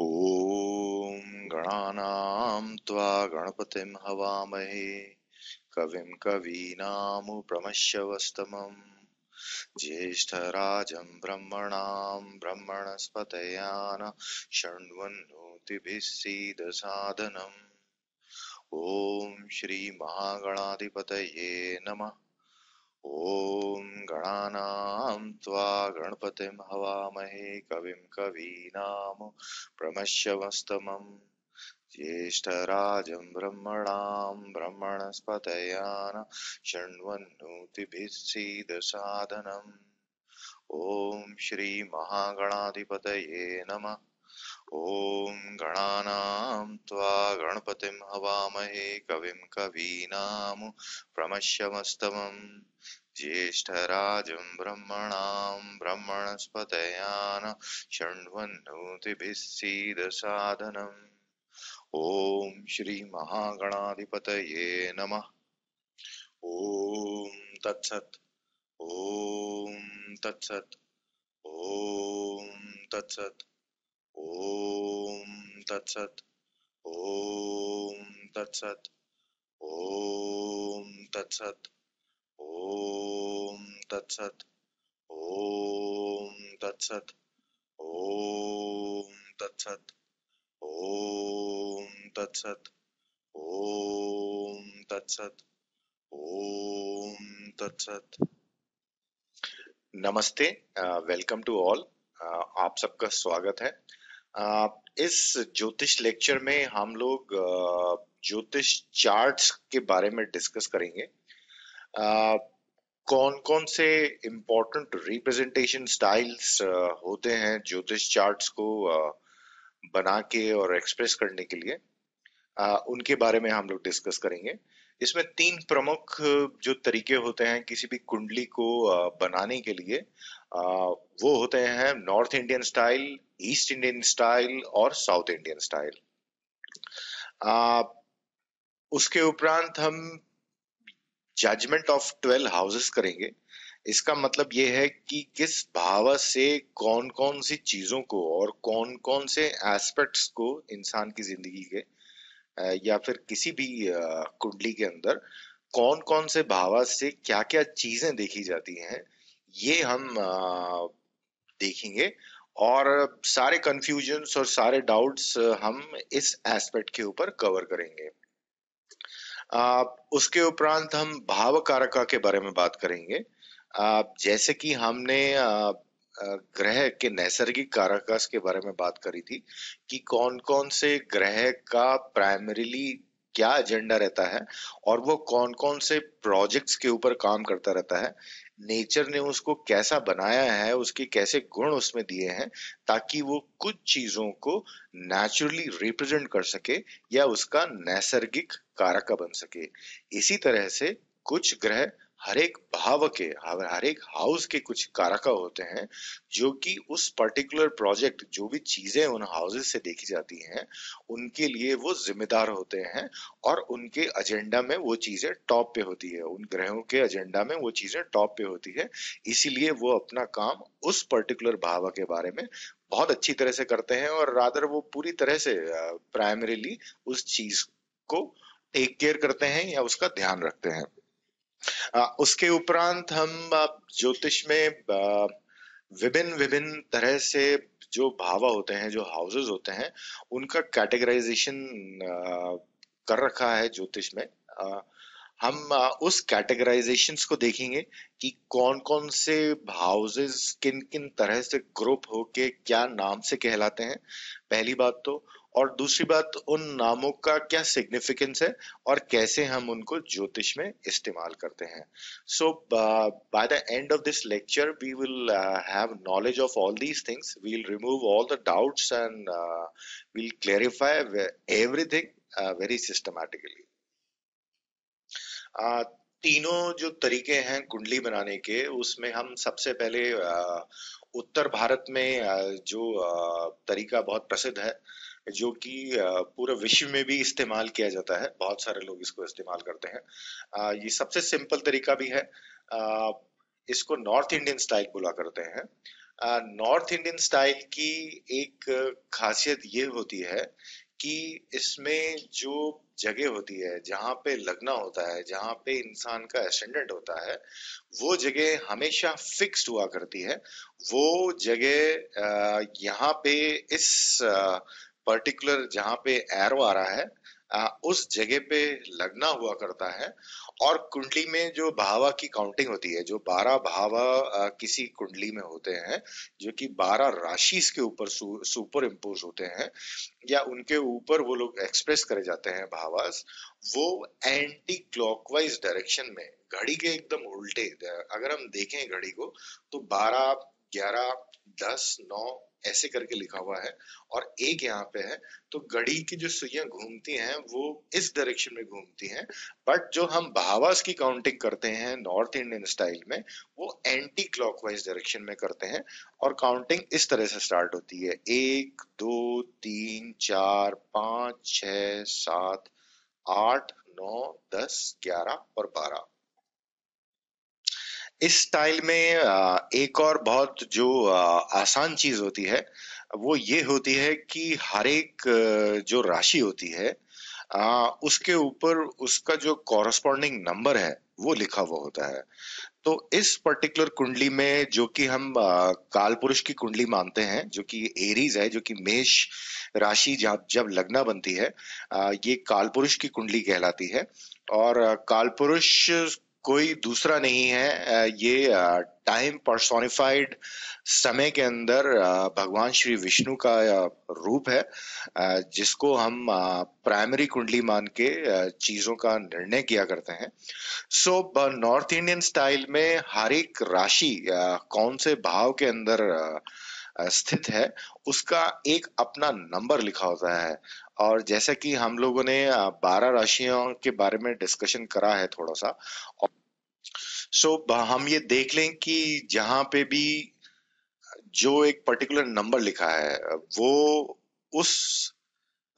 ॐ गणानां त्वा गणपतिं हवामहे कविं कवीनामुपमश्रवस्तमम् ज्येष्ठराजं ब्रह्मणां ब्रह्मणस्पतयान शृण्वन्नोतिभिः सीदसादनम् ॐ श्रीमहागणाधिपतये नमः। ॐ गणानां त्वा गणपतिं हवामहे कविं कवीनामुपमश्रवस्तमम् ज्येष्ठराजं ब्रह्मणां ब्रह्मणस्पतयान शृण्वन्नोतिभिः सीदसादनम् ॐ श्रीमहागणाधिपतये नमः। ॐ गणानां त्वा गणपतिं हवामहे कविं कवीनामुपमश्रवस्तमम् ज्येष्ठराजं ब्रह्मणां ब्रह्मणस्पतयान शृण्वन्नोतिभिः सीदसादनम् ॐ श्रीमहागणाधिपतये नमः। ॐ तत्सत्। ॐ तत्सत्। ॐ तत्सत्। ॐ तत्सत्। ॐ तत्सत्। ॐ तत्सत्। ॐ तत्सत्। ॐ तत्सत्। ॐ तत्सत्। ॐ तत्सत्। ॐ तत्सत्। ॐ तत्सत्। नमस्ते। Welcome to all. आप सबका स्वागत है। इस ज्योतिष लेक्चर में हम लोग ज्योतिष चार्ट्स के बारे में डिस्कस करेंगे। कौन कौन से इम्पोर्टेंट रिप्रेजेंटेशन स्टाइल्स होते हैं ज्योतिष चार्ट्स को बना के और एक्सप्रेस करने के लिए, उनके बारे में हम लोग डिस्कस करेंगे। इसमें तीन प्रमुख जो तरीके होते हैं किसी भी कुंडली को बनाने के लिए, वो होते हैं north Indian style, east Indian style और साउथ इंडियन स्टाइल। उसके उपरांत हम जजमेंट ऑफ 12 हाउसेस करेंगे। इसका मतलब ये है कि किस भाव से कौन कौन सी चीजों को और कौन कौन से एस्पेक्ट्स को इंसान की जिंदगी के या फिर किसी भी कुंडली के अंदर कौन कौन से भाव से क्या क्या चीजें देखी जाती हैं, ये हम देखेंगे। और सारे कंफ्यूजन्स और सारे डाउट्स हम इस एस्पेक्ट के ऊपर कवर करेंगे। उसके उपरांत हम भाव कारका के बारे में बात करेंगे। जैसे कि हमने ग्रह के नैसर्गिक कारकास के बारे में बात करी थी कि कौन कौन से ग्रह का प्राइमरीली क्या एजेंडा रहता है और वो कौन कौन से प्रोजेक्ट्स के ऊपर काम करता रहता है, नेचर ने उसको कैसा बनाया है, उसके कैसे गुण उसमें दिए हैं ताकि वो कुछ चीजों को नेचुरली रिप्रेजेंट कर सके या उसका नैसर्गिक कारक बन सके। इसी तरह से कुछ ग्रह हर एक भाव के, हर एक हाउस के कुछ कारका होते हैं जो कि उस पर्टिकुलर प्रोजेक्ट, जो भी चीजें उन हाउसेस से देखी जाती हैं उनके लिए वो जिम्मेदार होते हैं और उनके एजेंडा में वो चीजें टॉप पे होती है, उन ग्रहों के एजेंडा में वो चीजें टॉप पे होती है। इसीलिए वो अपना काम उस पर्टिकुलर भाव के बारे में बहुत अच्छी तरह से करते हैं और रादर वो पूरी तरह से प्राइमरीली उस चीज को टेक केयर करते हैं या उसका ध्यान रखते हैं। उसके उपरांत हम ज्योतिष में विभिन्न विभिन्न तरह से जो भाव होते हैं, जो हाउसेस होते हैं, उनका कैटेगराइजेशन कर रखा है ज्योतिष में। हम उस कैटेगराइजेशंस को देखेंगे कि कौन कौन से हाउसेस किन किन तरह से ग्रुप होके क्या नाम से कहलाते हैं, पहली बात तो। और दूसरी बात, उन नामों का क्या सिग्निफिकेंस है और कैसे हम उनको ज्योतिष में इस्तेमाल करते हैं। So by the end of this lecture we will have knowledge of all these things, we will remove all the doubts and we'll clarify everything very systematically. तीनों जो तरीके हैं कुंडली बनाने के, उसमें हम सबसे पहले उत्तर भारत में जो तरीका बहुत प्रसिद्ध है, जो कि पूरे विश्व में भी इस्तेमाल किया जाता है, बहुत सारे लोग इसको इस्तेमाल करते हैं। ये सबसे सिंपल तरीका भी है। इसको नॉर्थ इंडियन स्टाइल बोला करते हैं। नॉर्थ इंडियन स्टाइल की एक खासियत ये होती है कि इसमें जो जगह होती है जहाँ पे लगना होता है, जहाँ पे इंसान का एसेंडेंट होता है, वो जगह हमेशा फिक्स्ड हुआ करती है। वो जगह यहाँ पे इस पर्टिकुलर जहाँ पे एरो आ रहा है, उस जगह पे लगना हुआ करता है। और कुंडली में जो भावा की काउंटिंग होती है, जो 12 भावा किसी कुंडली में होते हैं, जो कि 12 राशि के ऊपर सुपर इम्पोज होते हैं, या उनके ऊपर वो लोग एक्सप्रेस करे जाते हैं भावास, वो एंटी क्लॉकवाइज डायरेक्शन में, घड़ी के एकदम उल्टे, अगर हम देखें घड़ी को, तो 12, 11, 10, 9 ऐसे करके लिखा हुआ है, और एक यहाँ पे है। तो घड़ी की जो सुइयां घूमती हैं वो इस डायरेक्शन में घूमती हैं। बट जो हम भावास की काउंटिंग करते हैं नॉर्थ इंडियन स्टाइल में, वो एंटी क्लॉकवाइज डायरेक्शन में करते हैं। और काउंटिंग इस तरह से स्टार्ट होती है: 1, 2, 3, 4, 5, 6, 7, 8, 9, 10, 11 और 12। इस स्टाइल में एक और बहुत जो आसान चीज होती है, वो ये होती है कि हर एक जो राशि होती है, उसके ऊपर उसका जो कॉरस्पॉन्डिंग नंबर है वो लिखा हुआ होता है। तो इस पर्टिकुलर कुंडली में, जो कि हम काल पुरुष की कुंडली मानते हैं, जो कि एरीज है, जो कि मेष राशि जब जब लग्ना बनती है, ये काल पुरुष की कुंडली कहलाती है। और काल पुरुष कोई दूसरा नहीं है, ये टाइम पर्सोनिफाइड, समय के अंदर भगवान श्री विष्णु का रूप है, जिसको हम प्राइमरी कुंडली मान के चीजों का निर्णय किया करते हैं। सो नॉर्थ इंडियन स्टाइल में हर एक राशि कौन से भाव के अंदर स्थित है, उसका एक अपना नंबर लिखा होता है। और जैसा कि हम लोगों ने 12 राशियों के बारे में डिस्कशन करा है थोड़ा सा, सो हम ये देख लें कि जहां पे भी जो एक पर्टिकुलर नंबर लिखा है, वो उस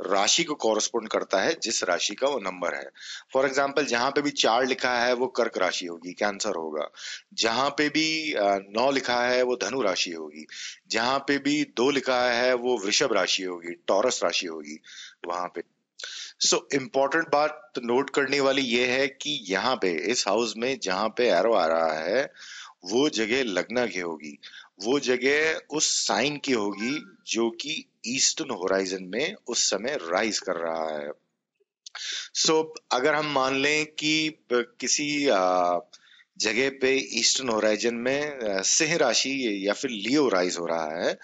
राशि को कॉरस्पॉन्ड करता है जिस राशि का वो नंबर है। फॉर एग्जाम्पल, जहां पे भी 4 लिखा है वो कर्क राशि होगी, कैंसर होगा। जहां पे भी 9 लिखा है वो धनु राशि होगी। जहां पे भी 2 लिखा है वो वृषभ राशि होगी, टॉरस राशि होगी वहां पे। सो इम्पोर्टेंट बात नोट करने वाली ये है कि यहाँ पे इस हाउस में जहां पे एरो आ रहा है, वो जगह लग्न की होगी, वो जगह उस साइन की होगी जो कि ईस्टर्न होराइजन में उस समय राइज कर रहा है। सो अगर हम मान लें कि किसी जगह पे ईस्टर्न होराइजन में सिंह राशि या फिर लियो राइज हो रहा है,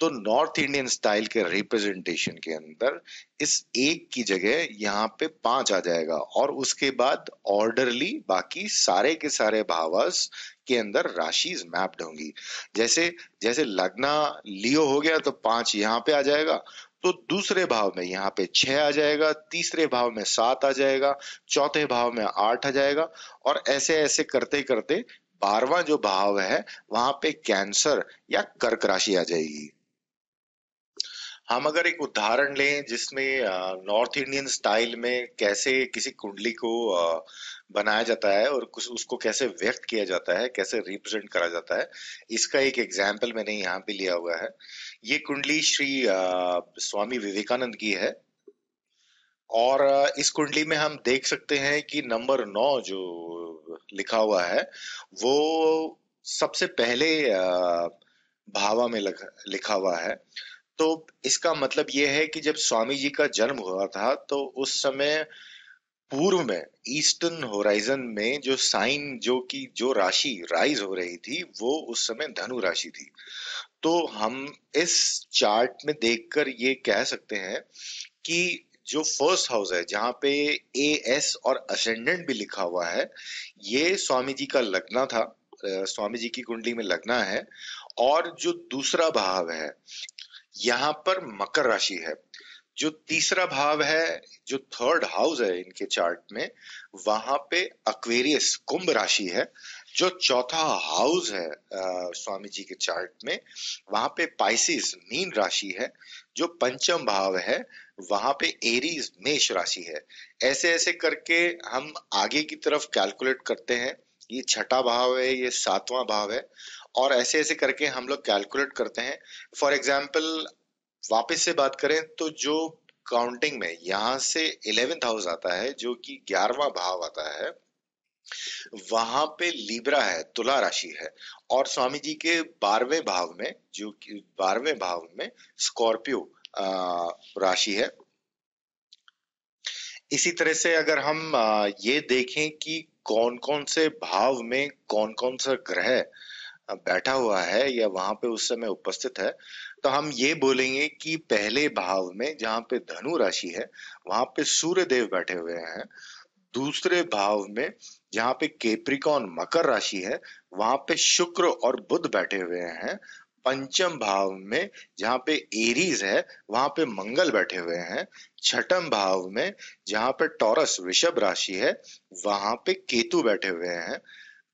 तो नॉर्थ इंडियन स्टाइल के रिप्रेजेंटेशन के अंदर इस एक की जगह यहाँ पे 5 आ जाएगा, और उसके बाद ऑर्डरली बाकी सारे के सारे भावास के अंदर राशि मैप्ड होंगी। जैसे जैसे लग्ना लियो हो गया तो 5 यहाँ पे आ जाएगा, तो दूसरे भाव में यहाँ पे 6 आ जाएगा, तीसरे भाव में 7 आ जाएगा, चौथे भाव में 8 आ जाएगा, और ऐसे ऐसे करते करते 12वां जो भाव है वहां पे कैंसर या कर्क राशि आ जाएगी। हम अगर एक उदाहरण लें जिसमें नॉर्थ इंडियन स्टाइल में कैसे किसी कुंडली को बनाया जाता है और कुछ उसको कैसे व्यक्त किया जाता है, कैसे रिप्रेजेंट करा जाता है, इसका एक एग्जाम्पल मैंने यहाँ पे लिया हुआ है। ये कुंडली श्री स्वामी विवेकानंद की है। और इस कुंडली में हम देख सकते हैं कि नंबर 9 जो लिखा हुआ है, वो सबसे पहले भावा में लिखा हुआ है। तो इसका मतलब ये है कि जब स्वामी जी का जन्म हुआ था, तो उस समय पूर्व में ईस्टर्न होराइजन में जो साइन, जो कि जो राशि राइज हो रही थी, वो उस समय धनु राशि थी। तो हम इस चार्ट में देखकर ये कह सकते हैं कि जो फर्स्ट हाउस है जहाँ पे ए एस और असेंडेंट भी लिखा हुआ है, ये स्वामी जी का लग्ना था, स्वामी जी की कुंडली में लग्ना है। और जो दूसरा भाव है, यहाँ पर मकर राशि है। जो तीसरा भाव है, जो थर्ड हाउस है इनके चार्ट में, वहां पे अक्वेरियस कुंभ राशि है। जो चौथा हाउस है स्वामी जी के चार्ट में, वहां पे पाइसिस मीन राशि है। जो पंचम भाव है, वहां पे एरीज मेष राशि है। ऐसे ऐसे करके हम आगे की तरफ कैलकुलेट करते हैं। ये छठा भाव है, ये सातवां भाव है। और ऐसे ऐसे करके हम लोग कैलकुलेट करते हैं। फॉर एग्जाम्पल वापस से बात करें तो जो काउंटिंग में यहाँ से 11th हाउस आता है जो कि 11वां भाव आता है, वहां पे लीब्रा है, तुला राशि है। और स्वामी जी के 12वें भाव में, जो कि 12वें भाव में स्कॉर्पियो राशि है। इसी तरह से अगर हम ये देखें कि कौन कौन से भाव में कौन कौन सा ग्रह बैठा हुआ है या वहां पे उस समय उपस्थित है, तो हम ये बोलेंगे कि पहले भाव में जहां पे धनु राशि है वहां पे सूर्य देव बैठे हुए हैं। दूसरे भाव में जहां पे केप्रिकॉन मकर राशि है वहां पे शुक्र और बुध बैठे हुए हैं। पंचम भाव में जहां पे एरीज है वहां पे मंगल बैठे हुए हैं। छठम भाव में जहां पे टॉरस वृषभ राशि है वहां पे केतु बैठे हुए हैं।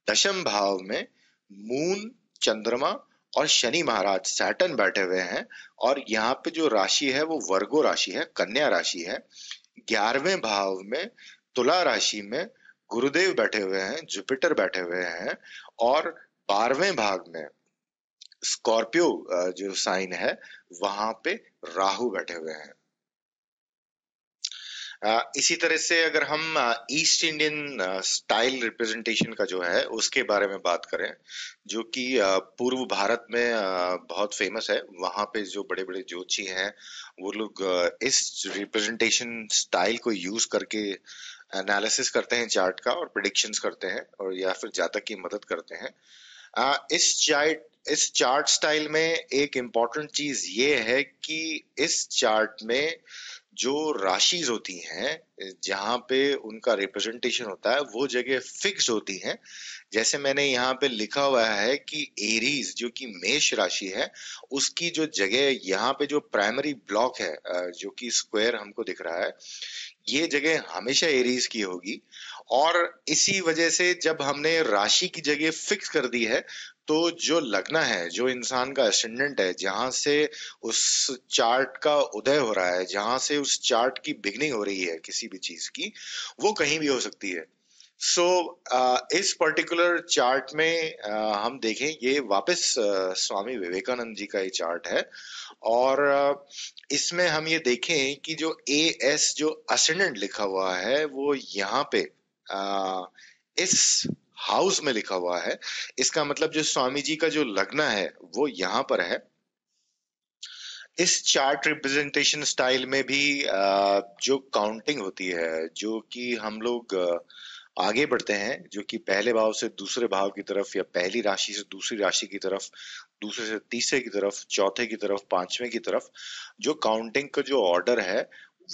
दशम भाव में मून, चंद्रमा और शनि महाराज सैटर्न बैठे हुए हैं। और यहाँ पे जो राशि है वो वर्गो राशि है, कन्या राशि है। 11वें भाव में तुला राशि में गुरुदेव बैठे हुए हैं, जुपिटर बैठे हुए हैं। और 12वें भाग में स्कॉर्पियो जो साइन है वहां पे राहु बैठे हुए हैं। इसी तरह से अगर हम ईस्ट इंडियन स्टाइल रिप्रेजेंटेशन का जो है उसके बारे में बात करें, जो कि पूर्व भारत में बहुत फेमस है। वहां पे जो बड़े बड़े ज्योतिषी हैं वो लोग इस रिप्रेजेंटेशन स्टाइल को यूज करके एनालिसिस करते हैं चार्ट का और प्रिडिक्शंस करते हैं और या फिर जातक की मदद करते हैं। इस चार्ट स्टाइल में एक इम्पॉर्टेंट चीज ये है कि इस चार्ट में जो राशिज होती हैं जहां पे उनका रिप्रेजेंटेशन होता है वो जगह फिक्स होती हैं। जैसे मैंने यहाँ पे लिखा हुआ है कि एरीज जो कि मेष राशि है उसकी जो जगह यहाँ पे जो प्राइमरी ब्लॉक है जो कि स्क्वायर हमको दिख रहा है, ये जगह हमेशा एरीज की होगी। और इसी वजह से जब हमने राशि की जगह फिक्स कर दी है तो जो लग्न है, जो इंसान का असेंडेंट है, जहां से उस चार्ट का उदय हो रहा है, जहां से उस चार्ट की बिगनिंग हो रही है किसी भी चीज की, वो कहीं भी हो सकती है। सो इस पर्टिकुलर चार्ट में हम देखें, ये वापस स्वामी विवेकानंद जी का ये चार्ट है। और इसमें हम ये देखें कि जो ए एस जो असेंडेंट लिखा हुआ है वो यहाँ पे अ, इस हाउस में लिखा हुआ है। इसका मतलब जो स्वामी जी का जो लग्न है वो यहाँ पर है। इस चार्ट रिप्रेजेंटेशन स्टाइल में भी जो काउंटिंग होती है, जो कि हम लोग आगे बढ़ते हैं, जो कि पहले भाव से दूसरे भाव की तरफ या पहली राशि से दूसरी राशि की तरफ, दूसरे से तीसरे की तरफ, चौथे की तरफ, पांचवें की तरफ, जो काउंटिंग का जो ऑर्डर है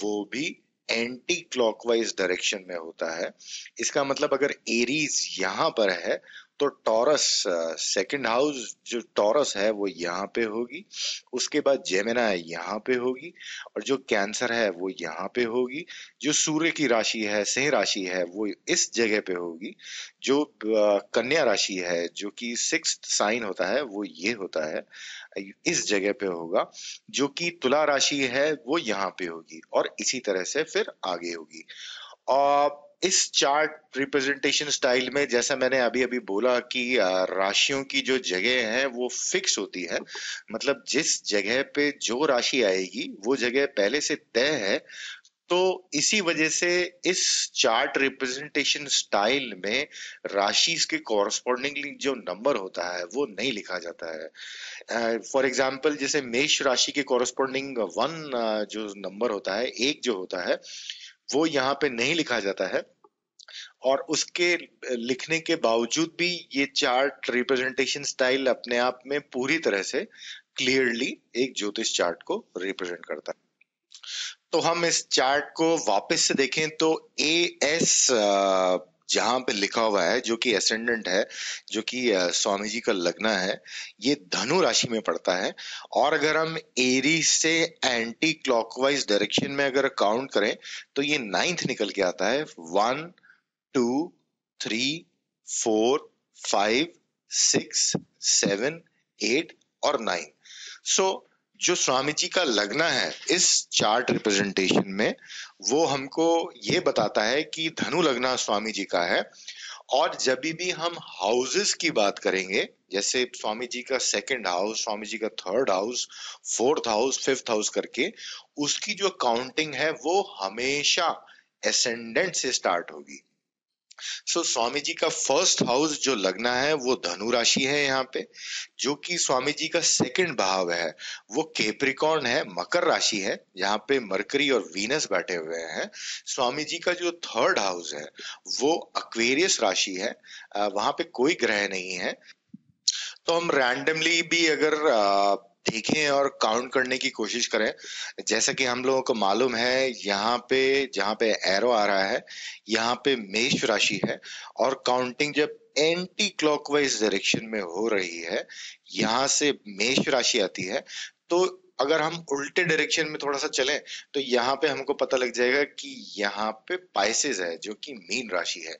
वो भी एंटी क्लॉकवाइज डायरेक्शन में होता है। इसका मतलब अगर एरीज यहाँ पर है तो टॉरस, सेकंड हाउस जो टॉरस है वो यहाँ पे होगी। उसके बाद जेमिनाई यहाँ पे होगी और जो कैंसर है वो यहाँ पे होगी। जो सूर्य की राशि है, सिंह राशि है, वो इस जगह पे होगी। जो कन्या राशि है जो कि सिक्स्थ साइन होता है वो ये होता है, इस जगह पे होगा। जो कि तुला राशि है वो यहाँ पे होगी और इसी तरह से फिर आगे होगी। और इस चार्ट रिप्रेजेंटेशन स्टाइल में जैसा मैंने अभी अभी बोला कि राशियों की जो जगह है वो फिक्स होती है। मतलब जिस जगह पे जो राशि आएगी वो जगह पहले से तय है। तो इसी वजह से इस चार्ट रिप्रेजेंटेशन स्टाइल में राशि के कॉरस्पॉन्डिंगली जो नंबर होता है वो नहीं लिखा जाता है। फॉर एग्जाम्पल जैसे मेष राशि के कॉरस्पॉन्डिंग वन जो नंबर होता है, एक जो होता है, वो यहाँ पे नहीं लिखा जाता है। और उसके लिखने के बावजूद भी ये चार्ट रिप्रेजेंटेशन स्टाइल अपने आप में पूरी तरह से क्लियरली एक ज्योतिष चार्ट को रिप्रेजेंट करता है। तो हम इस चार्ट को वापस से देखें तो ए एस जहां पे लिखा हुआ है जो कि एसेंडेंट है, जो कि स्वामी जी का लग्न है, ये धनु राशि में पड़ता है। और अगर हम एरी से एंटी क्लॉकवाइज डायरेक्शन में अगर काउंट करें तो ये नाइन्थ निकल के आता है। 1, 2, 3, 4, 5, 6, 7, 8 और 9। सो जो स्वामी जी का लग्न है इस चार्ट रिप्रेजेंटेशन में, वो हमको ये बताता है कि धनु लग्न स्वामी जी का है। और जब भी हम हाउसेस की बात करेंगे जैसे स्वामी जी का सेकंड हाउस, स्वामी जी का third house, fourth house, fifth house करके उसकी जो काउंटिंग है वो हमेशा एसेंडेंट से स्टार्ट होगी। सो स्वामी जी का फर्स्ट हाउस जो लगना है वो धनु राशि है यहाँ पे, जो कि स्वामी जी का सेकंड भाव है वो केप्रिकॉर्न है, मकर राशि है, यहाँ पे मरकरी और वीनस बैठे हुए हैं। स्वामी जी का जो थर्ड हाउस है वो अक्वेरियस राशि है, वहां पे कोई ग्रह नहीं है। तो हम रैंडमली भी अगर देखें और काउंट करने की कोशिश करें, जैसा कि हम लोगों को मालूम है यहाँ पे जहाँ पे एरो आ रहा है यहाँ पे मेष राशि है, और काउंटिंग जब एंटी क्लॉकवाइज डायरेक्शन में हो रही है, यहाँ से मेष राशि आती है। तो अगर हम उल्टे डायरेक्शन में थोड़ा सा चलें तो यहाँ पे हमको पता लग जाएगा कि यहाँ पे पाइसेस है जो कि मीन राशि है।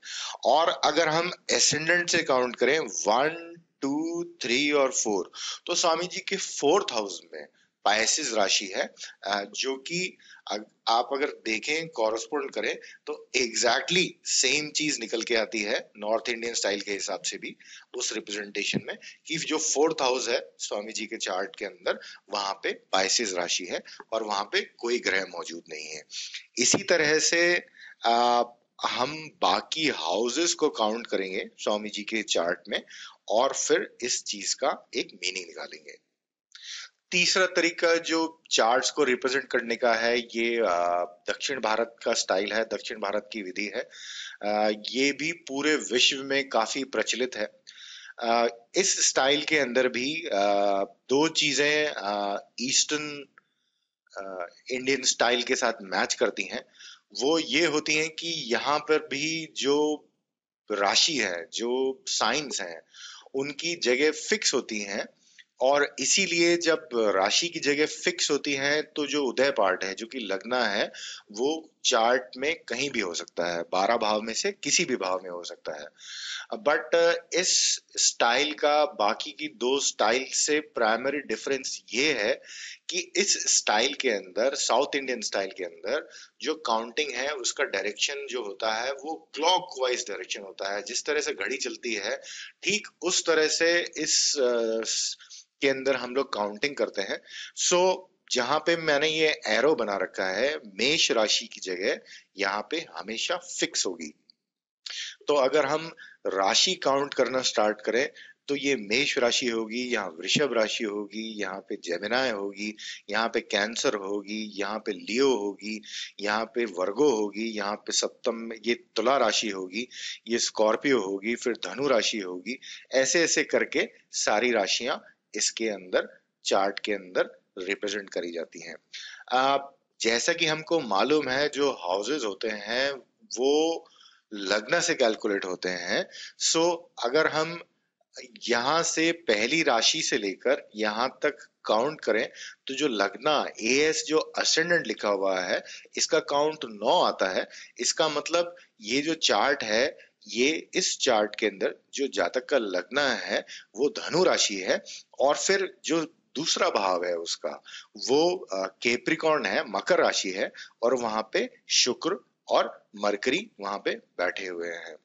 और अगर हम एसेंडेंट से काउंट करें 1 2 3 और 4, तो स्वामी जी के फोर्थ हाउस में पाइसेस राशि है, जो कि आप अगर देखें कॉरस्पॉन्ड करें तो एग्जैक्टली सेम चीज निकल के आती है नॉर्थ इंडियन स्टाइल के हिसाब से भी उस रिप्रेजेंटेशन में, कि जो फोर्थ हाउस है स्वामी जी के चार्ट के अंदर वहां पे पाइसेस राशि है और वहां पे कोई ग्रह मौजूद नहीं है। इसी तरह से आ, हम बाकी हाउसेस को काउंट करेंगे स्वामी जी के चार्ट में और फिर इस चीज का एक मीनिंग निकालेंगे। तीसरा तरीका जो चार्ट्स को रिप्रेजेंट करने का है ये दक्षिण भारत का स्टाइल है, दक्षिण भारत की विधि है। ये भी पूरे विश्व में काफी प्रचलित है। इस स्टाइल के अंदर भी दो चीजें ईस्टर्न इंडियन स्टाइल के साथ मैच करती हैं। वो ये होती हैं कि यहाँ पर भी जो राशि है, जो साइंस हैं, उनकी जगह फिक्स होती हैं। और इसीलिए जब राशि की जगह फिक्स होती है तो जो उदय पार्ट है जो कि लगना है वो चार्ट में कहीं भी हो सकता है, 12 भाव में से किसी भी भाव में हो सकता है। बट इस स्टाइल का बाकी की दो स्टाइल से प्राइमरी डिफरेंस ये है कि इस स्टाइल के अंदर, साउथ इंडियन स्टाइल के अंदर, जो काउंटिंग है उसका डायरेक्शन जो होता है वो क्लॉकवाइज डायरेक्शन होता है। जिस तरह से घड़ी चलती है ठीक उस तरह से इस के अंदर हम लोग काउंटिंग करते हैं। सो जहां पे मैंने ये एरो बना रखा है मेष राशि की जगह यहाँ पे हमेशा फिक्स होगी। तो अगर हम राशि काउंट करना स्टार्ट करें तो ये मेष राशि होगी, यहाँ वृषभ राशि होगी, यहाँ पे जेमिनाय होगी, यहाँ पे कैंसर होगी, यहाँ पे लियो होगी, यहाँ पे वर्गो होगी, यहाँ पे सप्तम ये तुला राशि होगी, ये स्कॉर्पियो होगी, फिर धनु राशि होगी। ऐसे ऐसे करके सारी राशियां इसके अंदर चार्ट के अंदर रिप्रेजेंट करी जाती हैं। जैसा कि हमको मालूम है जो हाउसेस होते हैं वो लग्न से कैलकुलेट होते हैं। सो अगर हम यहाँ से पहली राशि से लेकर यहाँ तक काउंट करें तो जो लग्ना एएस जो असेंडेंट लिखा हुआ है इसका काउंट 9 आता है। इसका मतलब ये जो चार्ट है ये इस चार्ट के अंदर जो जातक का लग्ना है वो धनु राशि है, और फिर जो दूसरा भाव है उसका वो केप्रिकॉर्न है, मकर राशि है, और वहां पे शुक्र और मरकरी वहां पे बैठे हुए हैं।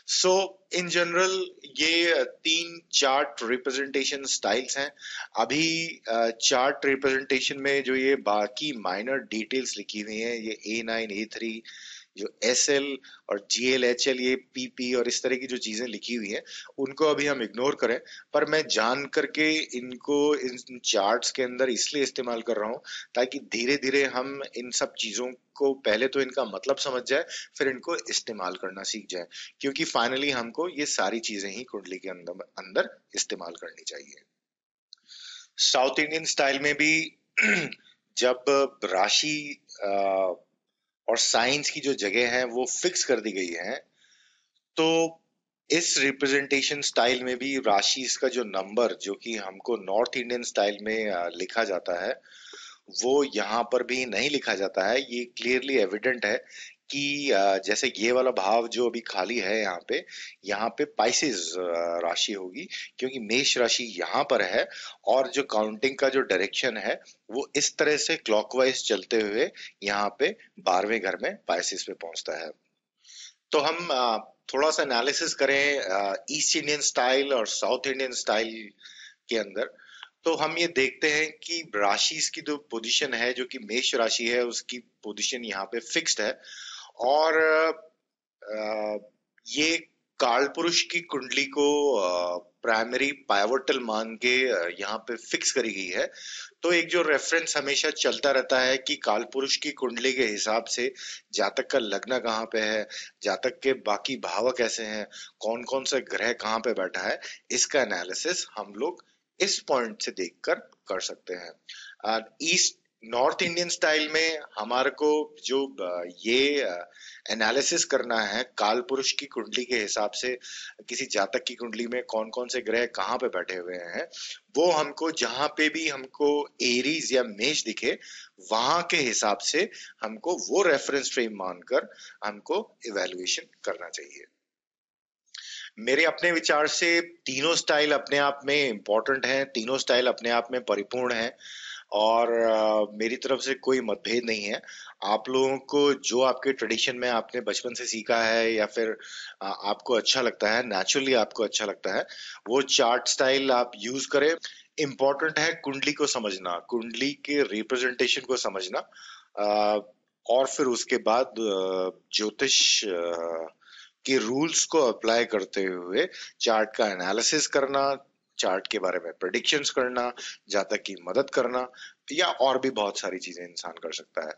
सो इन जनरल ये तीन चार्ट रिप्रेजेंटेशन स्टाइल्स हैं। अभी चार्ट रिप्रेजेंटेशन में जो ये बाकी माइनर डिटेल्स लिखी हुई हैं, ये A9 A3 जो SL और GLHL, ये PP और इस तरह की जो चीजें लिखी हुई हैं उनको अभी हम इग्नोर करें। पर मैं जान करके इनको इन चार्ट्स के अंदर इसलिए इस्तेमाल कर रहा हूँ ताकि धीरे धीरे हम इन सब चीजों को पहले तो इनका मतलब समझ जाए फिर इनको इस्तेमाल करना सीख जाए, क्योंकि फाइनली हमको ये सारी चीजें ही कुंडली के अंदर अंदर इस्तेमाल करनी चाहिए। साउथ इंडियन स्टाइल में भी जब राशि और साइंस की जो जगह है वो फिक्स कर दी गई है, तो इस रिप्रेजेंटेशन स्टाइल में भी राशि का जो नंबर जो कि हमको नॉर्थ इंडियन स्टाइल में लिखा जाता है वो यहाँ पर भी नहीं लिखा जाता है। ये क्लियरली एविडेंट है कि जैसे ये वाला भाव जो अभी खाली है यहाँ पे पाइसेस राशि होगी, क्योंकि मेष राशि यहाँ पर है और जो काउंटिंग का जो डायरेक्शन है वो इस तरह से क्लॉकवाइज चलते हुए यहाँ पे 12वें घर में पाइसेस पे पहुंचता है। तो हम थोड़ा सा एनालिसिस करें ईस्ट इंडियन स्टाइल और साउथ इंडियन स्टाइल के अंदर। तो हम ये देखते हैं कि राशि की जो पोजीशन है, जो कि मेष राशि है, उसकी पोजीशन यहाँ पे फिक्स्ड है। और ये काल पुरुष की कुंडली को प्राइमरी पाइवोटल मान के यहाँ पे फिक्स करी गई है। तो एक जो रेफरेंस हमेशा चलता रहता है कि काल पुरुष की कुंडली के हिसाब से जातक का लग्न कहाँ पे है, जातक के बाकी भाव कैसे हैं, कौन कौन सा ग्रह कहाँ पे बैठा है, इसका एनालिसिस हम लोग इस पॉइंट से देखकर कर सकते हैं। ईस्ट नॉर्थ इंडियन स्टाइल में हमारे को जो ये एनालिसिस करना है काल पुरुष की कुंडली के हिसाब से, किसी जातक की कुंडली में कौन कौन से ग्रह कहाँ पे बैठे हुए हैं, वो हमको जहां पे भी हमको एरीज या मेष दिखे, वहां के हिसाब से हमको वो रेफरेंस फ्रेम मानकर हमको इवैल्यूएशन करना चाहिए। मेरे अपने विचार से तीनों स्टाइल अपने आप में इम्पोर्टेंट हैं, तीनों स्टाइल अपने आप में परिपूर्ण हैं। और मेरी तरफ से कोई मतभेद नहीं है। आप लोगों को जो आपके ट्रेडिशन में आपने बचपन से सीखा है, या फिर आपको अच्छा लगता है, नेचुरली आपको अच्छा लगता है, वो चार्ट स्टाइल आप यूज करें। इम्पोर्टेंट है कुंडली को समझना, कुंडली के रिप्रेजेंटेशन को समझना। अ, और फिर उसके बाद ज्योतिष के रूल्स को अप्लाई करते हुए चार्ट का एनालिसिस करना, चार्ट के बारे में प्रेडिक्शंस करना, जातक की मदद करना, या और भी बहुत सारी चीजें इंसान कर सकता है।